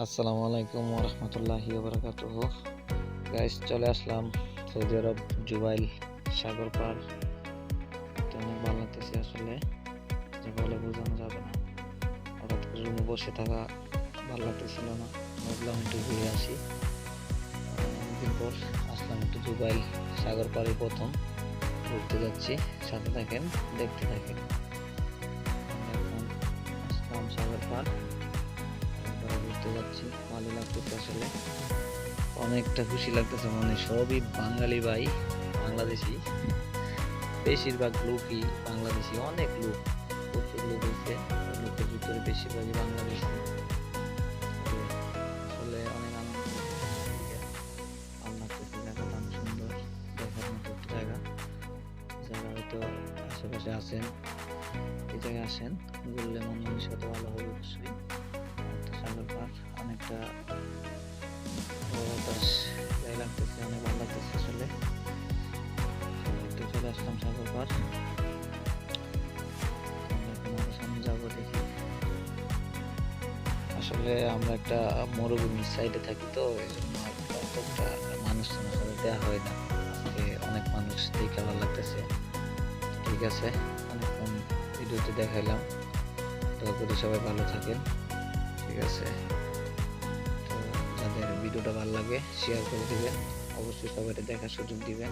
আসসালামু আলাইকুম ওয়া রাহমাতুল্লাহি ওয়া বারাকাতুহু। গাইস, চলে আসলাম সৌদি আরব জুবাইল সাগর পার। তো অনেক ভালো লাগতেছে আসলে, যে বলে বোঝানো যাবে না। হঠাৎ করে রুমে বসে থাকা ভালো লাগতেছিল না, ভাবলাম একটু ঘুরে আসি। অনেকদিন পর আসলাম একটু জুবাইল সাগর পাড়ে, প্রথম ঘুরতে যাচ্ছি। সাথে থাকেন, দেখতে থাকেন। আমরা এখন আসলাম সাগর পাড়, ঘুরতে যাচ্ছি। ভালো লাগতেছে আসলে, অনেকটা খুশি লাগতেছে। মানে সবই বাঙালি ভাই, বাংলাদেশি, বেশিরভাগ লোকই বাংলাদেশি। অনেক লোক, প্রচুর লোক হয়েছে। লোকের ভিতরে বেশিরভাগই বাংলাদেশি। তো আসলে অনেক আনন্দ লাগতেছে, ভালো লাগতেছে। জায়গাটা অনেক সুন্দর, দেখার মতো একটা জায়গা। যারা হয়তো আশেপাশে আছেন, এই জায়গায় আসেন, ঘুরলে মন মানসিকতা ভালো হবে অবশ্যই। তো সাগর পাড় অনেকটা বাতাস গায়ে লাগতেছে, অনেক ভালো লাগতেছে আসলে। তো চলে আসলাম সাগর পাড়। আমরা এখন আরো সামনে যাবো, দেখি। আসলে আমরা একটা মরুভূমির সাইডে থাকি, তো এই জন্য অতটা মানুষ আসলে দেওয়া হয় না। আজকে অনেক মানুষ দেখে ভালো লাগতেছে। ঠিক আছে, অনেকক্ষণ ভিডিওতে দেখাইলাম। দয়া করে সবাই ভালো থাকেন। ঠিক আছে, তো যাদের ভিডিওটা ভালো লাগে শেয়ার করে দিবেন, অবশ্যই সবাই দেখার সুযোগ দিবেন।